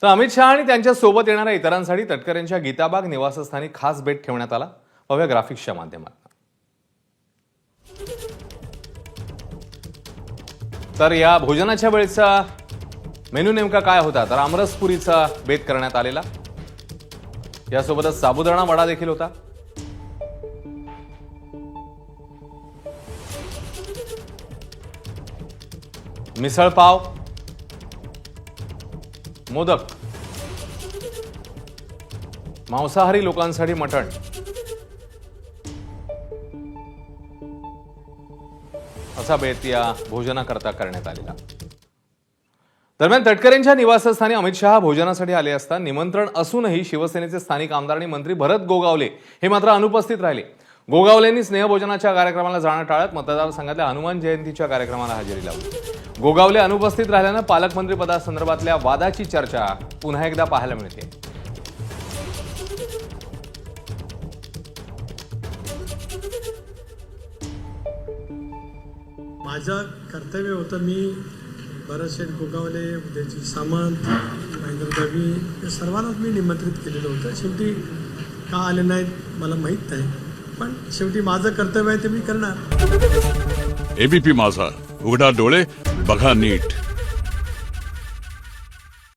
तर अमित शहा आणि त्यांच्या सोबत येणाऱ्या इतरांसाठी तटकरेंच्या गीताबाग निवासस्थानी खास बेट ठेवण्यात आला. पाहूया ग्राफिक्सच्या माध्यमातून. तर या भोजनाच्या वेळेचा मेनू नेमका काय होता, तर आमरसपुरीचा बेत करण्यात आलेला. यासोबतच साबुदाणा वडा देखील होता. मिसळ पाव, मोदक, मांसाहारी लोकांसाठी मटण, असा बेत या भोजनाकरता करण्यात आलेला. दरम्यान तटकरेंच्या निवासस्थानी अमित शहा भोजनासाठी आले असता निमंत्रण असूनही शिवसेनेचे स्थानिक आमदार आणि मंत्री भरत गोगावले हे मात्र अनुपस्थित राहिले. गोगावलेंनी स्नेहभोजनाच्या कार्यक्रमाला जाणं टाळत मतदारसंघातल्या हनुमान जयंतीच्या कार्यक्रमाला हजेरी लावली. गोगावले अनुपस्थित राहिल्यानं पालकमंत्री पदासंदर्भातल्या वादाची चर्चा पुन्हा एकदा पाहायला मिळते. माझं कर्तव्य होतं, मी भरतशेठ गोगावले, उदयजी सामंत, महेंद्र दवी या सर्वांनाच मी निमंत्रित केलेलं होतं. शेवटी का आले नाहीत मला माहीत नाही, पण शेवटी माझं कर्तव्य आहे ते मी करणार. एबीपी माझा, उघडा डोळे बघा नीट.